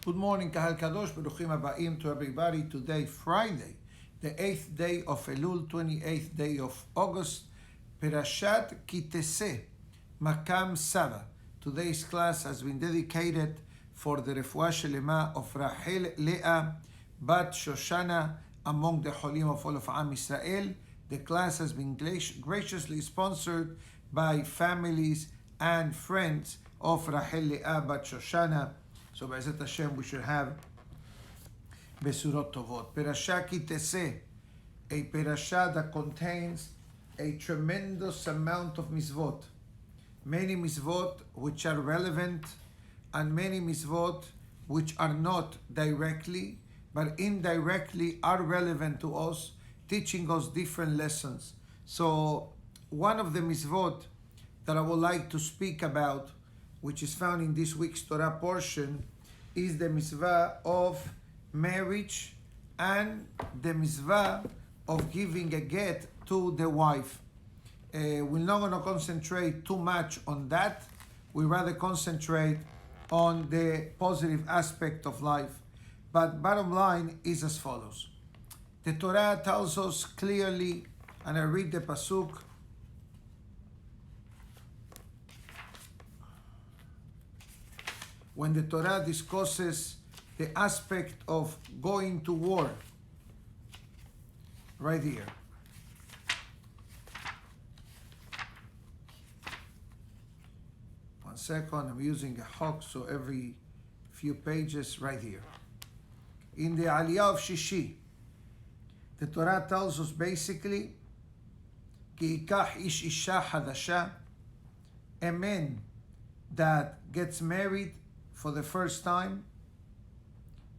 Good morning, Kahal Kadosh, Baruchim Abaim to everybody. Today, Friday, the 8th day of Elul, 28th day of August, Perashat Kiteseh, Makam Sara. Today's class has been dedicated for the Refuah Shelema of Rachel Leah, Bat Shoshana, among the Cholim of all of Am Israel. The class has been graciously sponsored by families and friends of Rachel Leah, Bat Shoshana. So, B'ezrat Hashem, we should have Besurot Tovot. Perashat Kiteseh, a perasha that contains a tremendous amount of mitzvot. Many mitzvot which are relevant and many mitzvot which are not directly, but indirectly are relevant to us, teaching us different lessons. So, one of the mitzvot that I would like to speak about, which is found in this week's Torah portion, is the mitzvah of marriage and the mitzvah of giving a get to the wife. We're not going to concentrate too much on that. We rather concentrate on the positive aspect of life. But bottom line is as follows. The Torah tells us clearly, and I read the pasuk, when the Torah discusses the aspect of going to war, right here. One second, I'm using a hawk, so every few pages, right here. In the Aliyah of Shishi, the Torah tells us basically, Ki yikach ish isha hadasha, a man that gets married for the first time,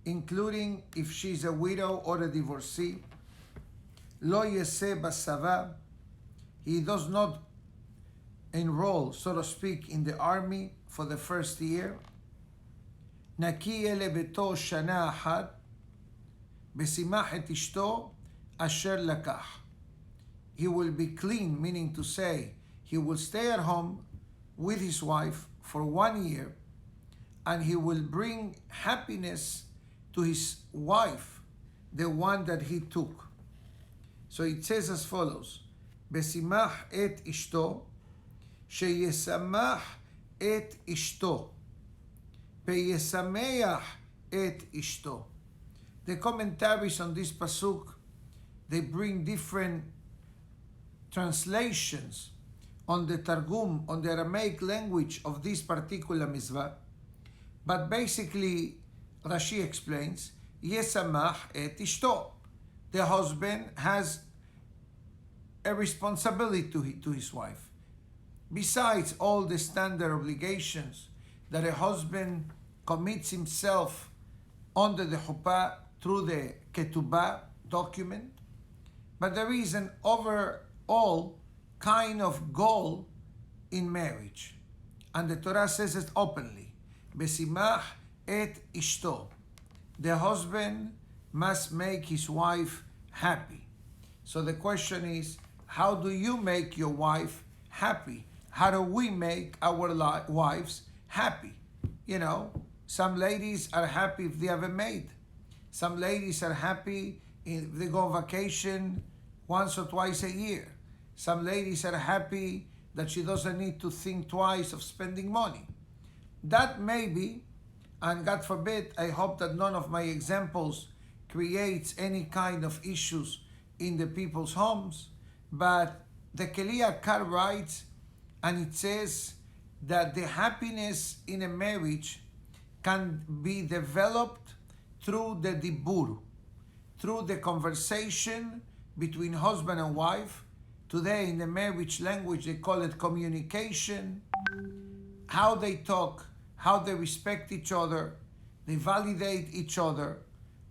including if she's a widow or a divorcee, lo yeseh basava, he does not enroll, so to speak, in the army for the first year, naki ele beto shana ahad, besimach et ishto asher lakach. He will be clean, meaning to say, he will stay at home with his wife for 1 year, and he will bring happiness to his wife, the one that he took. So it says as follows, besimach et ishto, sheyesamach et ishto, peyesameach et ishto. The commentaries on this pasuk, they bring different translations on the Targum, on the Aramaic language of this particular mitzvah. But basically, Rashi explains, Yesamach et ishto. The husband has a responsibility to his wife. Besides all the standard obligations that a husband commits himself under the chuppah through the ketubah document, but there is an overall kind of goal in marriage. And the Torah says it openly. Besimach et ishto. The husband must make his wife happy. So the question is, how do you make your wife happy? How do we make our wives happy? You know, some ladies are happy if they have a maid. Some ladies are happy if they go on vacation once or twice a year. Some ladies are happy that she doesn't need to think twice of spending money. That may be, and God forbid, I hope that none of my examples creates any kind of issues in the people's homes, but the Keliyah Kar writes, and it says that the happiness in a marriage can be developed through the dibur, through the conversation between husband and wife. Today in the marriage language they call it communication, how they talk, how they respect each other, they validate each other,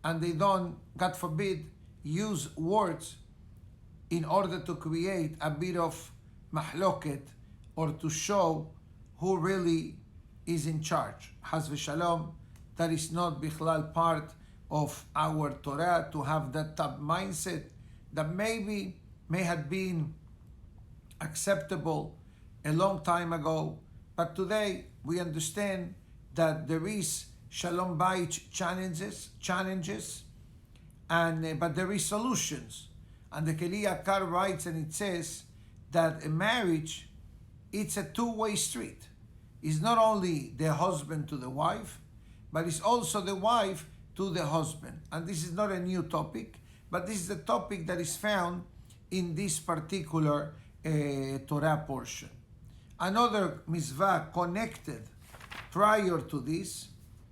and they don't, God forbid, use words in order to create a bit of mahloket or to show who really is in charge. Haz v'shalom, that is not bichlal part of our Torah to have that type mindset that maybe may have been acceptable a long time ago, but today we understand that there is Shalom Bayit challenges, and but there is solutions. And the Keli Yakar writes, and it says that a marriage, it's a two-way street. It's not only the husband to the wife, but it's also the wife to the husband. And this is not a new topic, but this is the topic that is found in this particular Torah portion. Another mitzvah connected prior to this,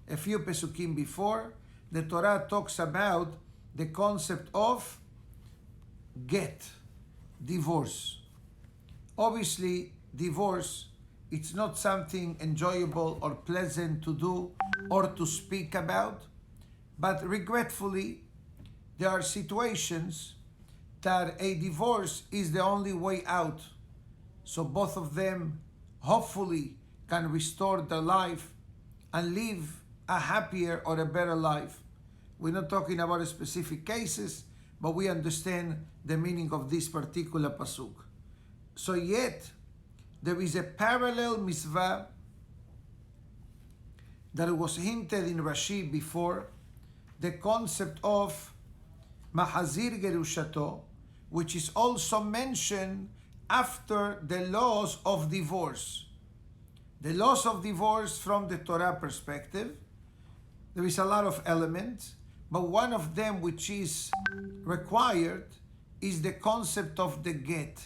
a few pesukim before, the Torah talks about the concept of get, divorce. Obviously, divorce, it's not something enjoyable or pleasant to do or to speak about, but regretfully, there are situations that a divorce is the only way out. So both of them hopefully can restore their life and live a happier or a better life. We're not talking about specific cases, but we understand the meaning of this particular pasuk. So yet, there is a parallel mitzvah that was hinted in Rashi before, the concept of mahazir gerushato, which is also mentioned after the laws of divorce. The laws of divorce from the Torah perspective, there is a lot of elements, but one of them which is required is the concept of the get.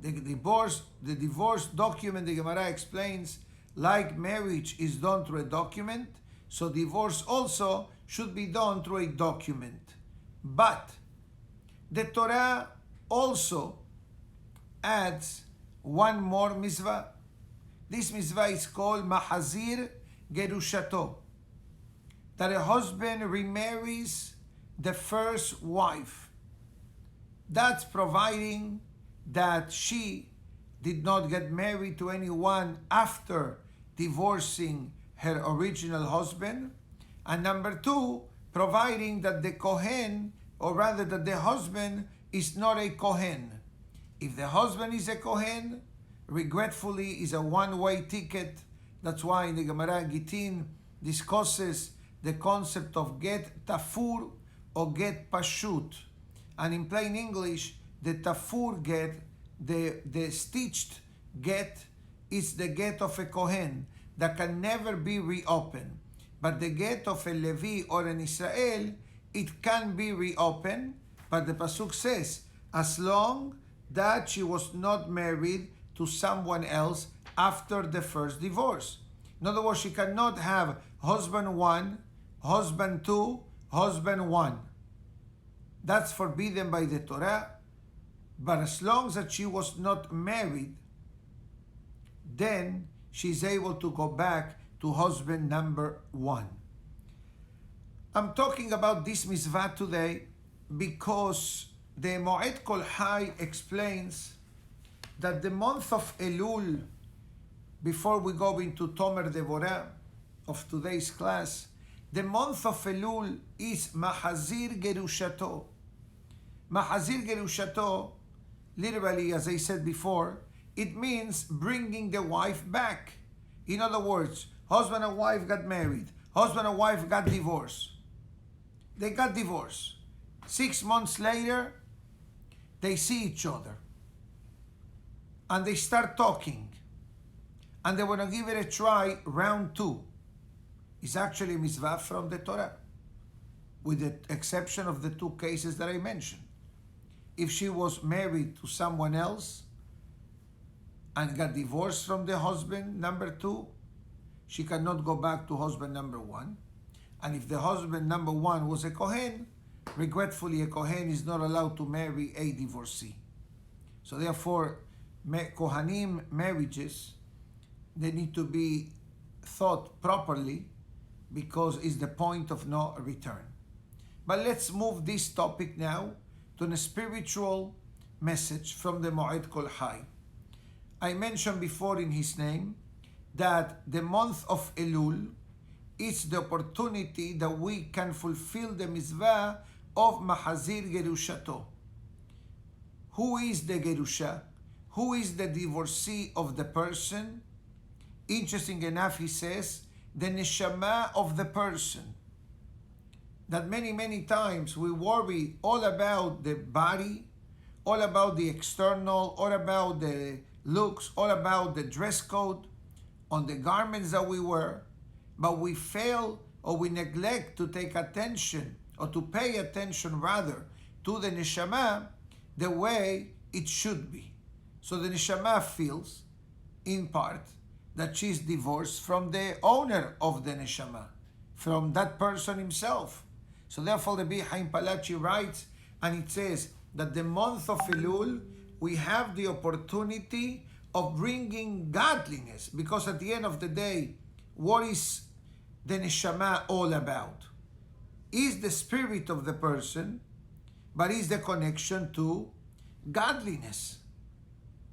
The divorce document, the Gemara explains, like marriage is done through a document, so divorce also should be done through a document. But the Torah also adds one more mitzvah. This mitzvah is called mahazir gerushato, that a husband remarries the first wife. That's providing that she did not get married to anyone after divorcing her original husband. And number two, providing that the Kohen, or rather that the husband, is not a Kohen. If the husband is a Kohen, regretfully is a one-way ticket. That's why in the Gemara Gittin discusses the concept of get tafur or get pashut. And in plain English, the tafur get, the stitched get, is the get of a Kohen that can never be reopened. But the get of a Levi or an Israel, it can be reopened. But the pasuk says, as long that she was not married to someone else after the first divorce. In other words, she cannot have husband one, husband two, husband one. That's forbidden by the Torah. But as long as she was not married, then she's able to go back to husband number one. I'm talking about this mitzvah today because the Moed Kol Hai explains that the month of Elul, before we go into Tomer Devora of today's class, the month of Elul is Mahazir Gerushato. Mahazir Gerushato, literally, as I said before, it means bringing the wife back. In other words, husband and wife got married. Husband and wife got divorced. They got divorced. 6 months later, they see each other. And they start talking. And they want to give it a try, round two. It's actually a mitzvah from the Torah, with the exception of the two cases that I mentioned. If she was married to someone else and got divorced from the husband number two, she cannot go back to husband number one. And if the husband number one was a Kohen, regretfully a Kohen is not allowed to marry a divorcee. So therefore, Kohanim marriages, they need to be thought properly because it's the point of no return. But let's move this topic now to a spiritual message from the Moed Kol Hai. I mentioned before in his name that the month of Elul is the opportunity that we can fulfill the mitzvah of Mahazir Gerushato. Who is the Gerusha? Who is the divorcee of the person? Interesting enough, he says the neshama of the person. That many times we worry all about the body, all about the external, all about the looks, all about the dress code, on the garments that we wear, but we fail or we neglect to take attention, or to pay attention rather, to the neshama the way it should be. So the neshama feels, in part, that she's divorced from the owner of the neshama, from that person himself. So therefore the Rabbi Chaim Palachi writes, and it says that the month of Elul, we have the opportunity of bringing godliness, because at the end of the day, what is the neshama all about? Is the spirit of the person, but is the connection to godliness,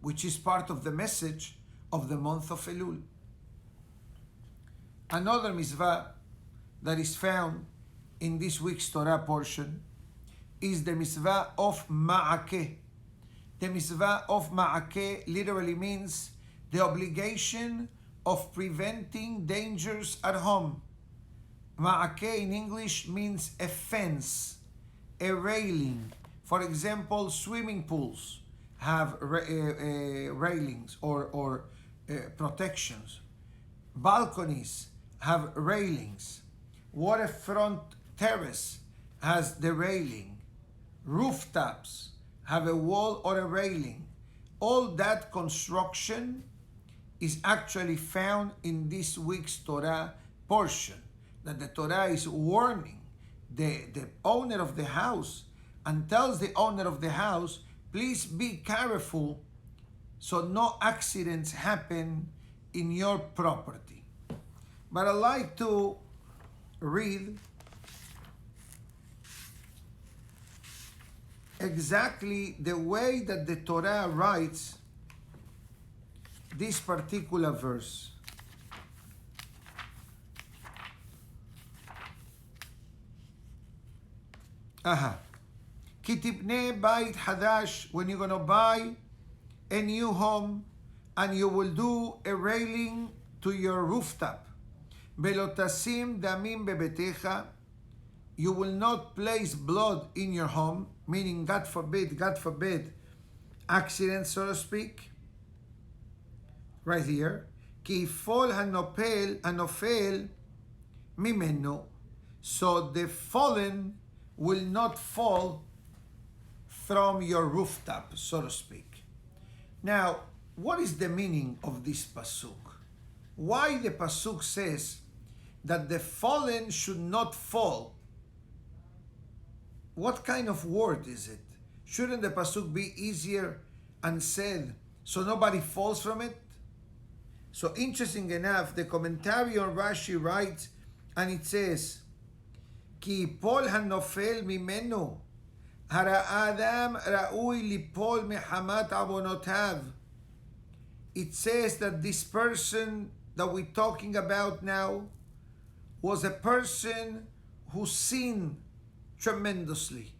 which is part of the message of the month of Elul. Another mitzvah that is found in this week's Torah portion is the mitzvah of ma'akeh. The mitzvah of ma'akeh literally means the obligation of preventing dangers at home. Ma'akeh in English means a fence, a railing. For example, swimming pools have railings or protections. Balconies have railings. Waterfront terrace has the railing. Rooftops have a wall or a railing. All that construction is actually found in this week's Torah portion, that the Torah is warning the owner of the house and tells the owner of the house, please be careful so no accidents happen in your property. But I like to read exactly the way that the Torah writes this particular verse. Ki tibnei bayit hadash, when you're going to buy a new home and you will do a railing to your rooftop. Velo tasim damim bebetecha, you will not place blood in your home, meaning God forbid, accident, so to speak. Right here. Ki yifol hanofel mimenu, so the fallen will not fall from your rooftop, so to speak. Now, what is the meaning of this pasuk? Why the pasuk says that the fallen should not fall? What kind of word is it? Shouldn't the pasuk be easier and said so nobody falls from it? So interesting enough, the commentary on Rashi writes, and it says, Ki yipol hanofel mimenu, hara adam ra'ui lipol mehamat avonotav. It says that this person that we're talking about now was a person who sinned tremendously.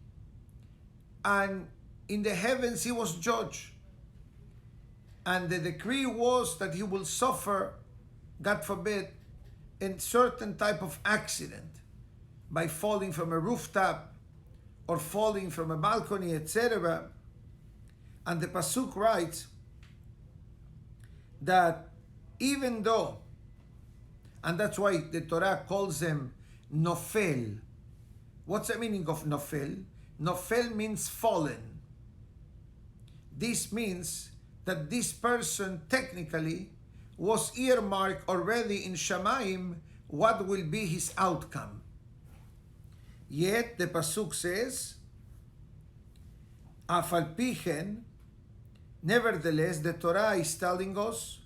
And in the heavens he was judged. And the decree was that he will suffer, God forbid, a certain type of accident by falling from a rooftop or falling from a balcony, etc. And the pasuk writes that even though, and that's why the Torah calls them nofel. What's the meaning of nofel? Nofel means fallen. This means that this person technically was earmarked already in Shamayim what will be his outcome. Yet the pasuk says, Afalpichen, nevertheless, the Torah is telling us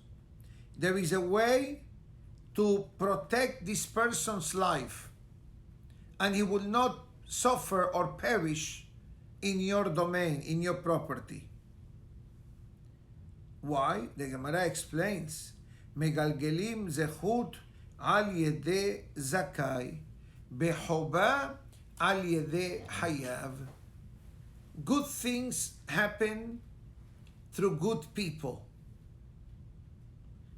there is a way to protect this person's life, and he will not suffer or perish in your domain, in your property. Why? The Gemara explains, Megalgelim zechut al yede zakai, bechoba al yede hayav. Good things happen through good people.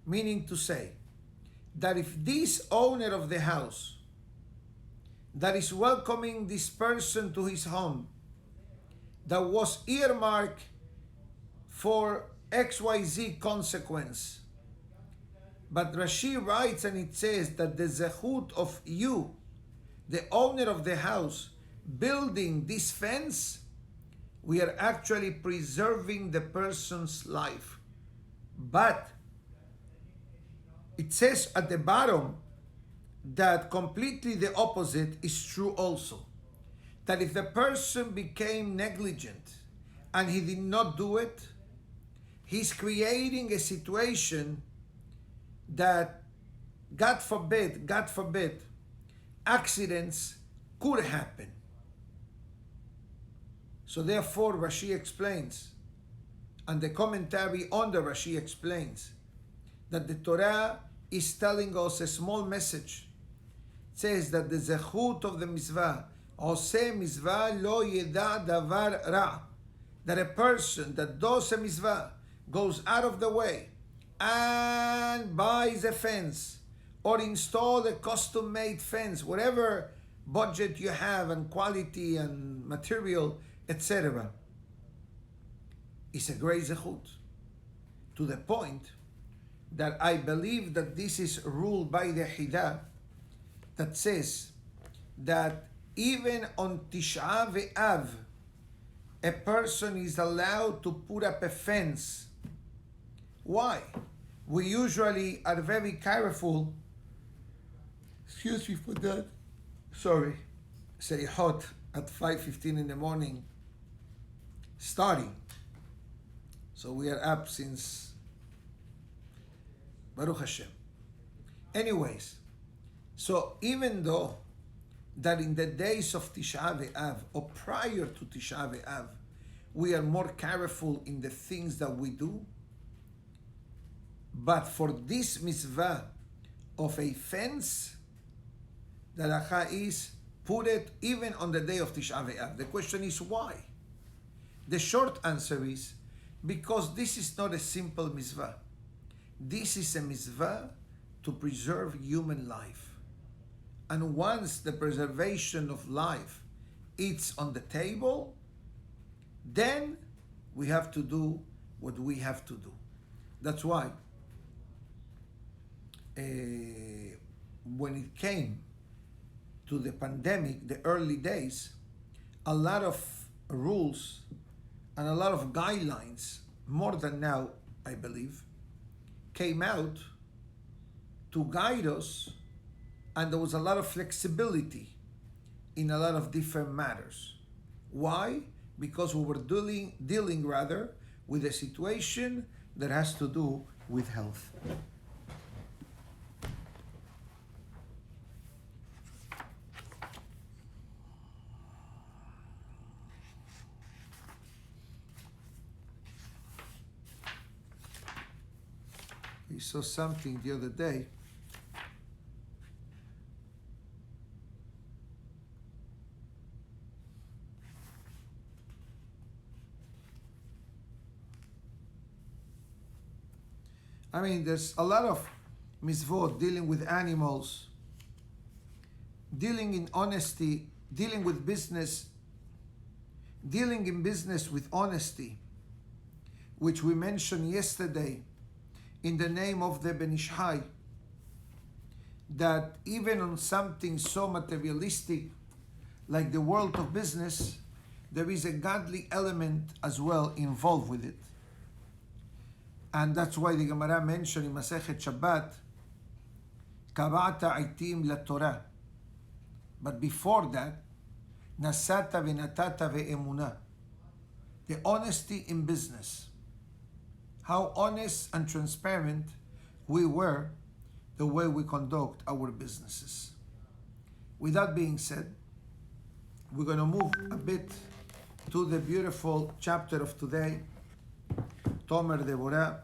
Meaning to say, that if this owner of the house that is welcoming this person to his home that was earmarked for XYZ consequence, but Rashi writes and it says that the zehut of you, the owner of the house, building this fence, we are actually preserving the person's life. But it says at the bottom that completely the opposite is true also. That if the person became negligent and he did not do it, he's creating a situation that, God forbid, accidents could happen. So therefore, Rashi explains, and the commentary on the Rashi explains, that the Torah is telling us a small message. It says that the zechut of the mitzvah, oseh mitzvah lo yeda davar ra, that a person that does a mitzvah goes out of the way and buys a fence or install a custom-made fence, whatever budget you have and quality and material, etc. It's a great zechut, to the point that I believe that this is ruled by the Hidah that says that even on Tisha B'Av, a person is allowed to put up a fence. Why? We usually are very careful. Excuse me for that. Sorry. It's very hot at 5:15 in the morning. Starting. So we are up since Baruch Hashem. Anyways, so even though that in the days of Tisha B'Av or prior to Tisha B'Av, we are more careful in the things that we do, but for this mitzvah of a fence, the halacha is put it even on the day of Tisha B'Av. The question is why? The short answer is because this is not a simple mitzvah. This is a mitzvah to preserve human life. And once the preservation of life is on the table, then we have to do what we have to do. That's why when it came to the pandemic, the early days, a lot of rules and a lot of guidelines, more than now, I believe, came out to guide us, and there was a lot of flexibility in a lot of different matters. Why? Because we were dealing rather with a situation that has to do with health. We saw something the other day. I mean, there's a lot of mitzvot dealing with animals, dealing in honesty, dealing with business, dealing in business with honesty, which we mentioned yesterday in the name of the Ben Ish Hai, that even on something so materialistic like the world of business, there is a godly element as well involved with it. And that's why the Gemara mentioned in Masechet Shabbat, Kabata aitim la Torah. But before that, Nasata v'natata ve'emunah. The honesty in business. How honest and transparent we were the way we conduct our businesses. With that being said, we're going to move a bit to the beautiful chapter of today, Tomer Devora.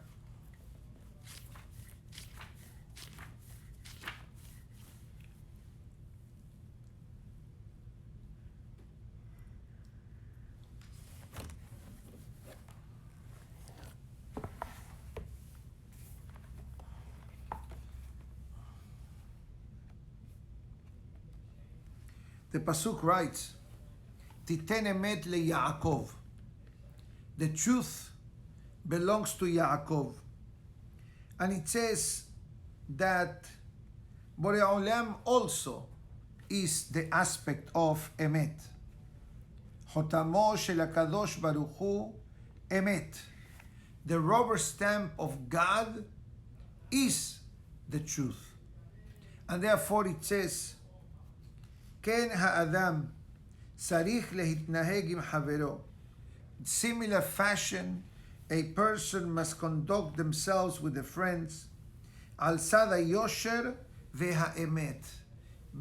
The Pasuk writes, Titen emet le Yaakov. The truth belongs to Yaakov. And it says that Borei Olam also is the aspect of emet. Hotamo shel HaKadosh Baruch Hu emet. The rubber stamp of God is the truth. And therefore it says, Ken ha'adam sarich lehitnaheg im havero. Similar fashion, a person must conduct themselves with their friends. Al sada yosher ve'ha'emet.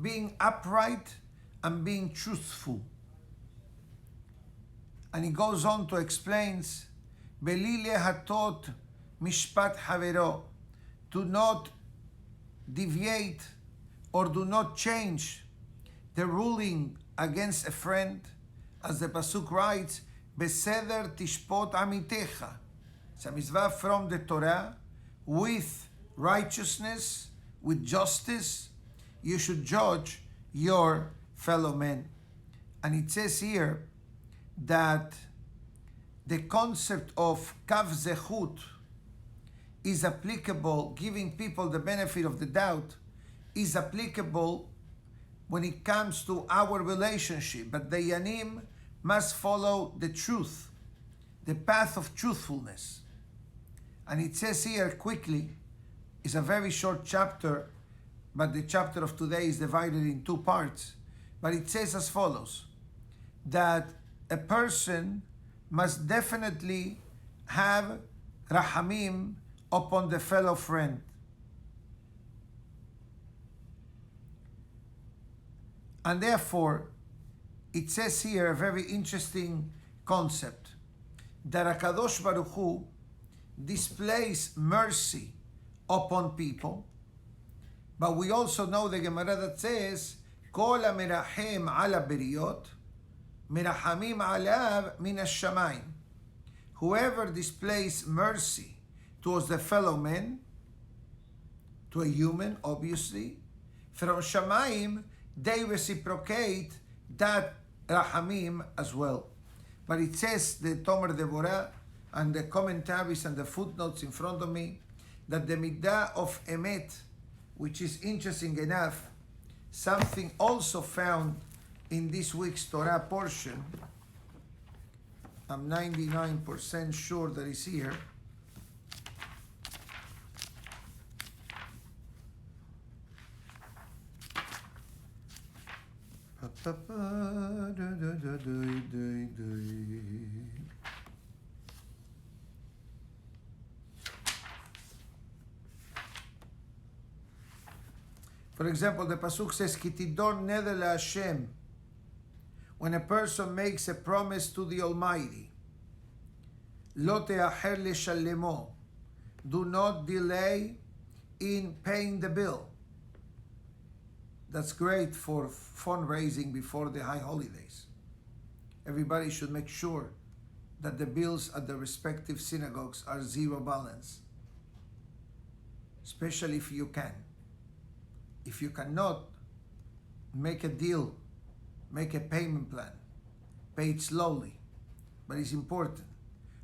Being upright and being truthful. And he goes on to explains, Beli lehatot mishpat havero. Do not deviate or do not change the ruling against a friend, as the Pasuk writes, Beseder tishpot amitecha. It's a mitzvah from the Torah. With righteousness, with justice, you should judge your fellow men. And it says here that the concept of kav zechut is applicable, giving people the benefit of the doubt, is applicable when it comes to our relationship. But the Yanim must follow the truth, the path of truthfulness. And it says here quickly, it's a very short chapter, but the chapter of today is divided in two parts. But it says as follows, that a person must definitely have rahamim upon the fellow friend. And therefore, it says here a very interesting concept, that HaKadosh Baruch Hu displays mercy upon people, but we also know the Gemara that says, Kol ha-merachem ala beriyot, merahamim alav min ha-shamayim. Whoever displays mercy towards the fellow man, to a human, obviously, from Shamayim, they reciprocate that rahamim as well. But it says, the Tomer Devora, and the commentaries and the footnotes in front of me, that the midah of emet, which is interesting enough, something also found in this week's Torah portion, I'm 99% sure that it's here. For example, the Pasuk says, Kitidor neder LaHashem. When a person makes a promise to the Almighty, Lo te'acher leshalemo. Do not delay in paying the bill. That's great for fundraising before the high holidays. Everybody should make sure that the bills at the respective synagogues are zero balance, especially if you can. If you cannot, make a deal, make a payment plan, pay it slowly, but it's important.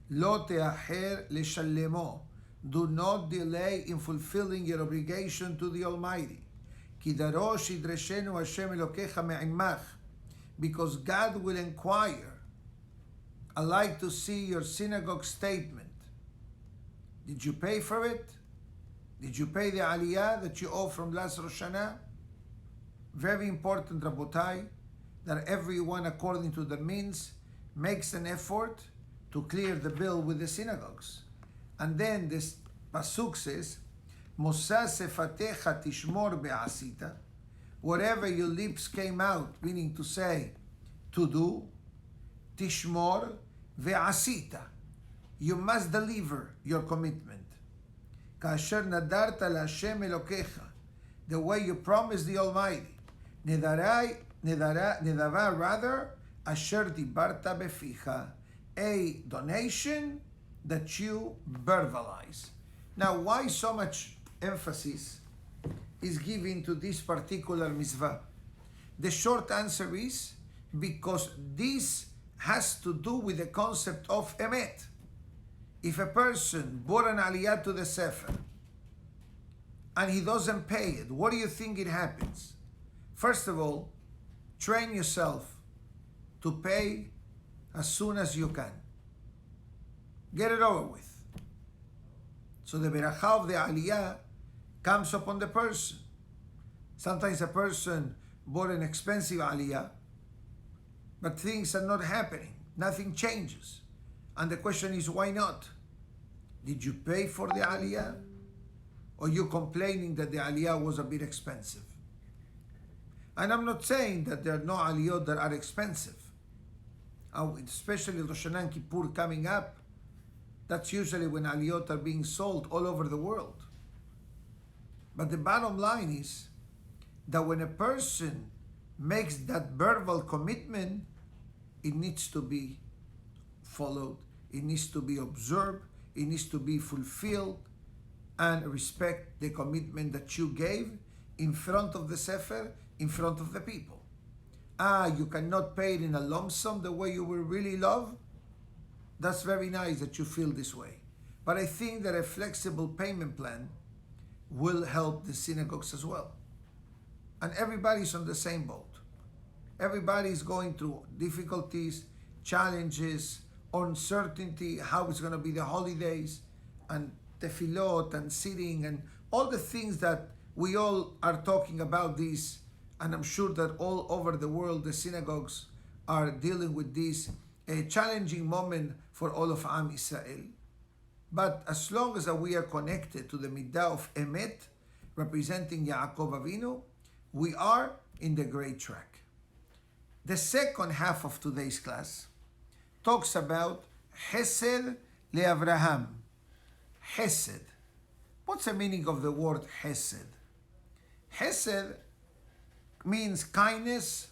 Lo te'acher leshalemo. Do not delay in fulfilling your obligation to the Almighty. Because God will inquire. I like to see your synagogue statement. Did you pay for it? Did you pay the aliyah that you owe from last Rosh Hashanah? Very important, Rabotai, that everyone, according to the means, makes an effort to clear the bill with the synagogues. And then this Pasuk says, Mosa sefatecha tishmor be'asita. Whatever your lips came out, meaning to say, to do, tishmor ve'asita. You must deliver your commitment. Kasher nadarta LaHashem Elokecha. The way you promised the Almighty. Nedava rather, asher dibarta beficha. A donation that you verbalize. Now, why so much emphasis is given to this particular mitzvah? The short answer is because this has to do with the concept of emet. If a person bought an aliyah to the sefer and he doesn't pay it, what do you think it happens? First of all, train yourself to pay as soon as you can. Get it over with. So the beracha of the aliyah comes upon the person. Sometimes a person bought an expensive aliyah, but things are not happening. Nothing changes. And the question is, why not? Did you pay for the aliyah? Or you complaining that the aliyah was a bit expensive? And I'm not saying that there are no aliyot that are expensive. Especially Rosh Hashanah and Kippur coming up, that's usually when aliyot are being sold all over the world. But the bottom line is that when a person makes that verbal commitment, it needs to be followed, it needs to be observed, it needs to be fulfilled, and respect the commitment that you gave in front of the sefer, in front of the people. You cannot pay it in a lump sum the way you will really love. That's very nice that you feel this way. But I think that a flexible payment plan will help the synagogues as well. And everybody's on the same boat. Everybody's going through difficulties, challenges, uncertainty, how it's going to be the holidays, and tefillot, and sitting, and all the things that we all are talking about this. And I'm sure that all over the world, the synagogues are dealing with this challenging moment for all of Am Israel. But as long as we are connected to the midah of emet, representing Yaakov Avinu, we are in the great track. The second half of today's class talks about Chesed leAvraham. Chesed. What's the meaning of the word Chesed? Chesed means kindness,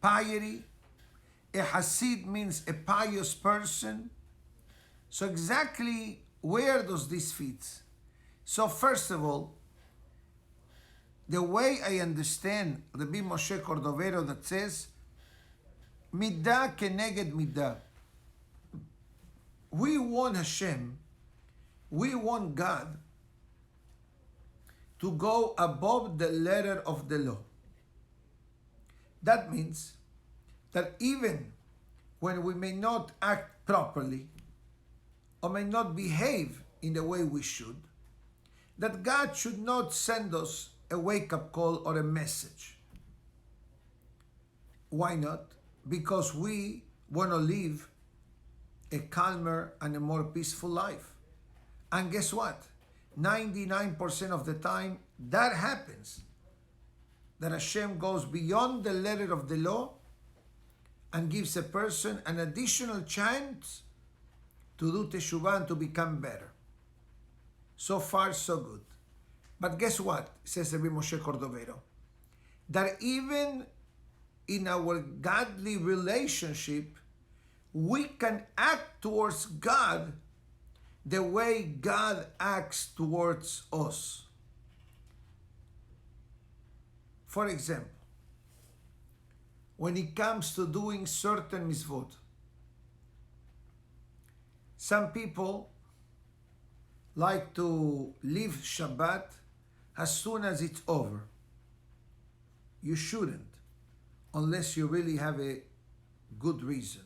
piety. A Hasid means a pious person. So exactly where does this fit? So first of all, the way I understand Rabbi Moshe Cordovero that says, Midah keneged midah. We want Hashem, we want God to go above the letter of the law. That means that even when we may not act properly or may not behave in the way we should, that God should not send us a wake-up call or a message. Why not? Because we want to live a calmer and a more peaceful life. And guess what? 99% of the time that happens. That Hashem goes beyond the letter of the law and gives a person an additional chance to do teshuvah and to become better. So far, so good. But guess what, says Rabbi Moshe Cordovero? That even in our godly relationship, we can act towards God the way God acts towards us. For example, when it comes to doing certain mitzvot, some people like to leave Shabbat as soon as it's over. You shouldn't, unless you really have a good reason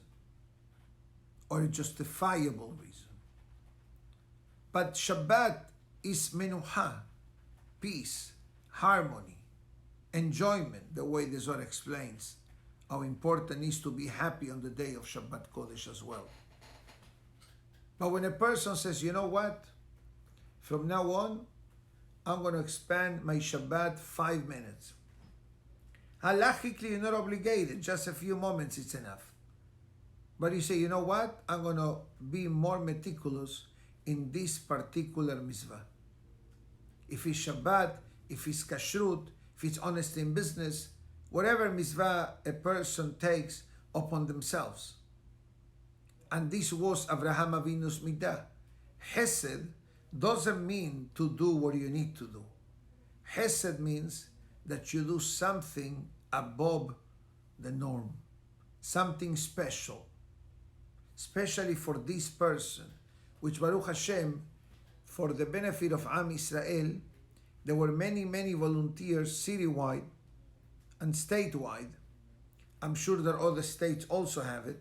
or a justifiable reason. But Shabbat is menucha, peace, harmony, enjoyment, the way the Zohar explains how important it is to be happy on the day of Shabbat Kodesh as well. But when a person says, you know what, from now on, I'm going to expand my Shabbat 5 minutes. Halachically, you're not obligated, just a few moments, it's enough. But you say, you know what, I'm going to be more meticulous in this particular mitzvah. If it's Shabbat, if it's kashrut, if it's honesty in business, whatever mitzvah a person takes upon themselves. And this was Avraham Avinu's midah. Chesed doesn't mean to do what you need to do. Chesed means that you do something above the norm, something special, especially for this person, which Baruch Hashem, for the benefit of Am Israel, there were many, many volunteers citywide and statewide. I'm sure that other states also have it,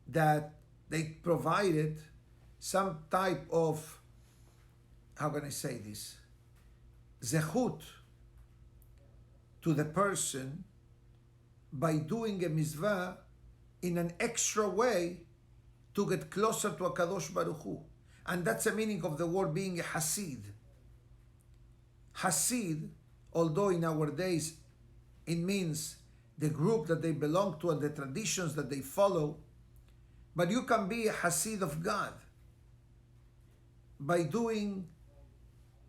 that they provided some type of, how can I say this, zechut to the person by doing a mitzvah in an extra way to get closer to HaKadosh Baruch Hu. And that's the meaning of the word being a Hasid. Hasid, although in our days it means the group that they belong to and the traditions that they follow, but you can be a Hasid of God by doing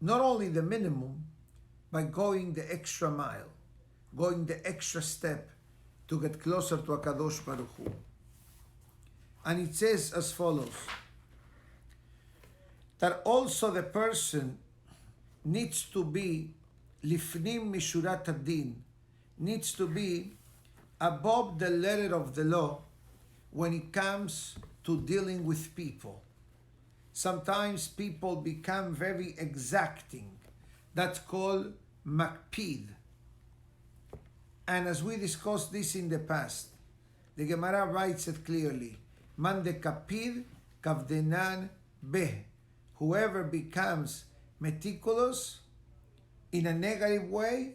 not only the minimum, but going the extra mile, going the extra step to get closer to HaKadosh Baruch Hu. And it says as follows, that also the person needs to be lifnim mishurat hadin, needs to be above the letter of the law when it comes to dealing with people. Sometimes people become very exacting. That's called makpid. And as we discussed this in the past, the Gemara writes it clearly, man de kapid kavdenan beh. Whoever becomes meticulous in a negative way,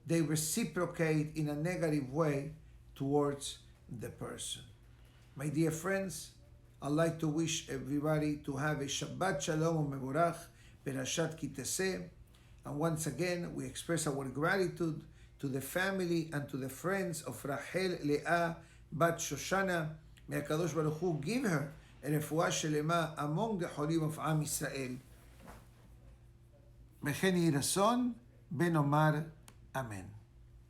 they reciprocate in a negative way towards the person. My dear friends, I'd like to wish everybody to have a Shabbat Shalom Mevorach, Perashat Kiteseh. And once again, we express our gratitude to the family and to the friends of Rachel Leah Bat Shoshana. May HaKadosh Baruch Hu give her a refuah shelema among the Holim of Am Israel. B'chen Yirason, Ben Omar, Amen.